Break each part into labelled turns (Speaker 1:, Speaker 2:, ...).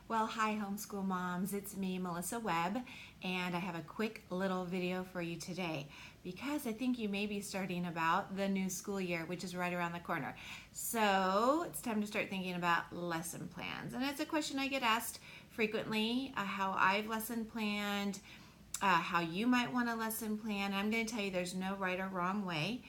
Speaker 1: Well, hi, homeschool moms. It's me, Melissa Webb, and I have a quick little video for you today because I think you may be starting about the new school year, which is right around the corner. So it's time to start thinking about lesson plans. And it's a question I get asked frequently, how I've lesson planned, how you might want a lesson plan. I'm going to tell you there's no right or wrong way.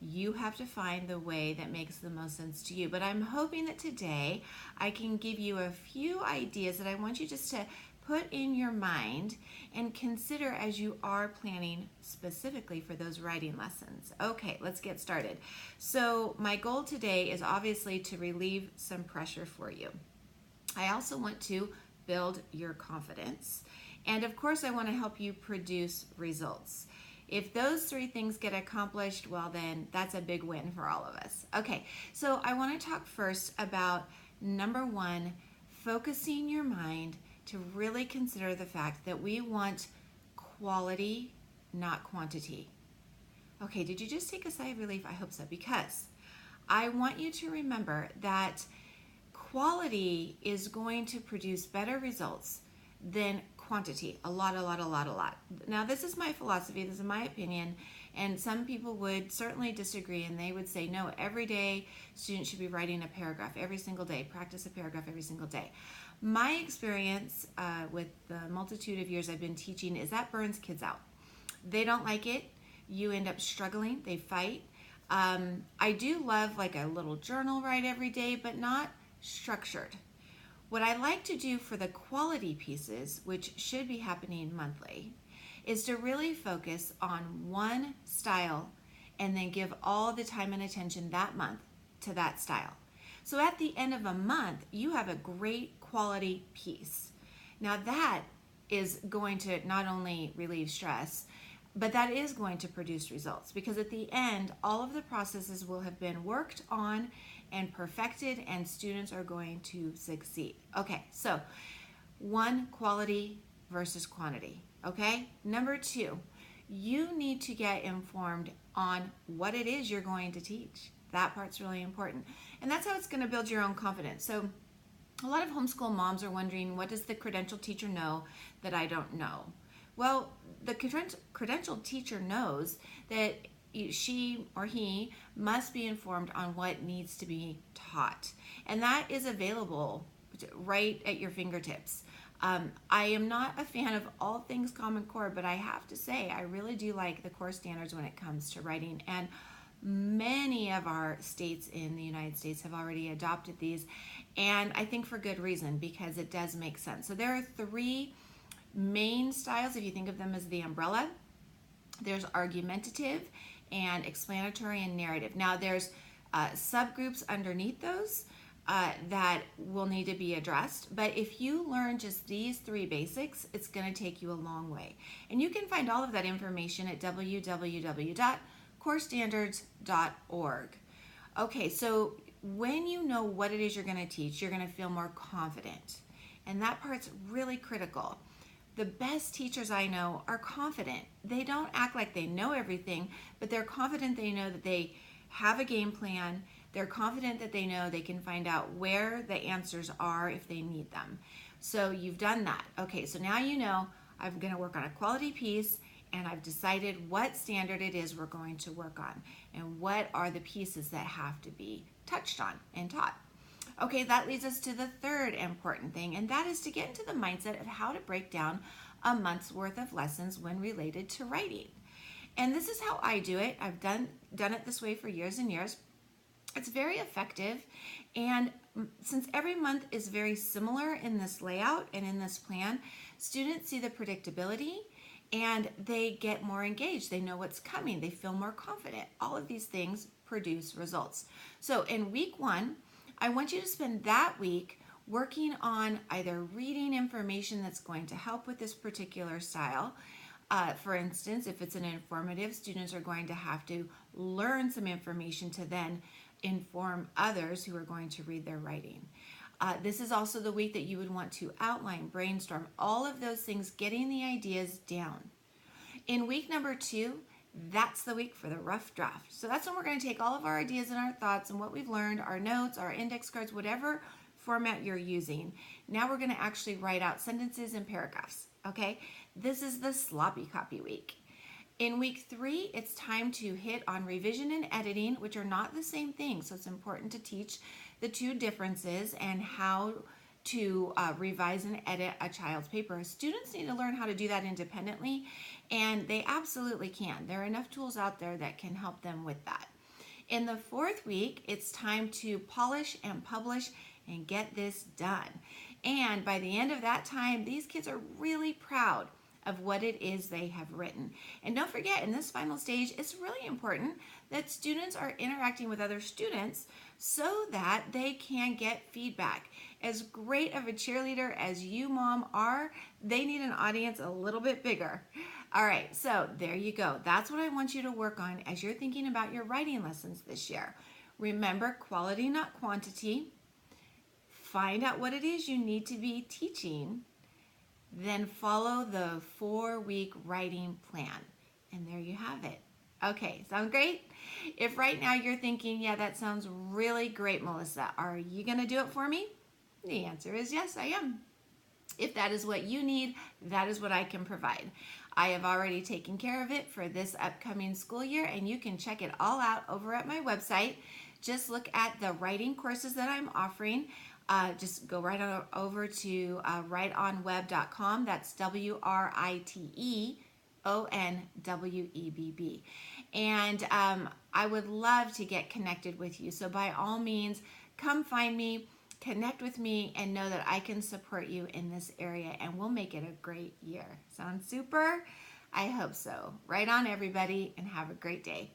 Speaker 1: You have to find the way that makes the most sense to you. But I'm hoping that today I can give you a few ideas that I want you just to put in your mind and consider as you are planning specifically for those writing lessons. Okay, let's get started. So my goal today is obviously to relieve some pressure for you. I also want to build your confidence. And of course, I want to help you produce results. If those three things get accomplished, well then that's a big win for all of us. Okay, so I want to talk first about number one, focusing your mind to really consider the fact that we want quality, not quantity. Okay, did you just take a sigh of relief? I hope so, because I want you to remember that quality is going to produce better results than quantity. A lot. Now, this is my philosophy, this is my opinion, and some people would certainly disagree, and they would say, no, every day students should be writing a paragraph every single day, practice a paragraph every single day. My experience with the multitude of years I've been teaching is that burns kids out. They don't like it. You end up struggling. They fight. I do love like a little journal write every day, but not structured. What I like to do for the quality pieces, which should be happening monthly, is to really focus on one style and then give all the time and attention that month to that style. So at the end of a month, you have a great quality piece. Now that is going to not only relieve stress, but that is going to produce results, because at the end, all of the processes will have been worked on and perfected, and students are going to succeed. Okay, so one, quality versus quantity. Okay, number two, you need to get informed on what it is you're going to teach. That part's really important, and that's how it's going to build your own confidence. So a lot of homeschool moms are wondering, what does the credentialed teacher know that I don't know? Well, the credentialed teacher knows that she or he must be informed on what needs to be taught. And that is available right at your fingertips. I am not a fan of all things Common Core, but I have to say, I really do like the core standards when it comes to writing. And many of our states in the United States have already adopted these. And I think for good reason, because it does make sense. So there are three main styles, if you think of them as the umbrella. There's argumentative and explanatory and narrative. Now there's subgroups underneath those that will need to be addressed, but if you learn just these three basics, it's going to take you a long way. And you can find all of that information at www.corestandards.org. Okay, so when you know what it is you're going to teach, you're going to feel more confident, and that part's really critical. The best teachers I know are confident. They don't act like they know everything, but they're confident they know that they have a game plan. They're confident that they know they can find out where the answers are if they need them. So you've done that. Okay, so now you know I'm going to work on a quality piece, and I've decided what standard it is we're going to work on and what are the pieces that have to be touched on and taught. Okay, that leads us to the third important thing, and that is to get into the mindset of how to break down a month's worth of lessons when related to writing. And this is how I do it. I've done it this way for years and years. It's very effective, and since every month is very similar in this layout and in this plan, students see the predictability and they get more engaged. They know what's coming. They feel more confident. All of these things produce results. So in week one, I want you to spend that week working on either reading information that's going to help with this particular style. For instance, if it's an informative, students are going to have to learn some information to then inform others who are going to read their writing. This is also the week that you would want to outline, brainstorm, all of those things, getting the ideas down. In week number two, that's the week for the rough draft. So that's when we're going to take all of our ideas and our thoughts and what we've learned, our notes, our index cards, whatever format you're using. Now we're going to actually write out sentences and paragraphs, okay? This is the sloppy copy week. In week 3, it's time to hit on revision and editing, which are not the same thing. So it's important to teach the two differences and how to revise and edit a child's paper. Students need to learn how to do that independently, and they absolutely can. There are enough tools out there that can help them with that. In the 4th week, it's time to polish and publish and get this done. And by the end of that time, these kids are really proud of what it is they have written. And don't forget, in this final stage, it's really important that students are interacting with other students so that they can get feedback. As great of a cheerleader as you, Mom, are, they need an audience a little bit bigger. All right, so there you go. That's what I want you to work on as you're thinking about your writing lessons this year. Remember, quality, not quantity. Find out what it is you need to be teaching. Then follow the 4-week writing plan. And there you have it. Okay, sound great? If right now you're thinking, yeah, that sounds really great, Melissa, are you going to do it for me? The answer is yes, I am. If that is what you need, that is what I can provide. I have already taken care of it for this upcoming school year, and you can check it all out over at my website. Just look at the writing courses that I'm offering. Just go right on over to writeonwebb.com. That's WRITEONWEBB. And I would love to get connected with you. So by all means, come find me, connect with me, and know that I can support you in this area, and we'll make it a great year. Sound super? I hope so. Right on, everybody, and have a great day.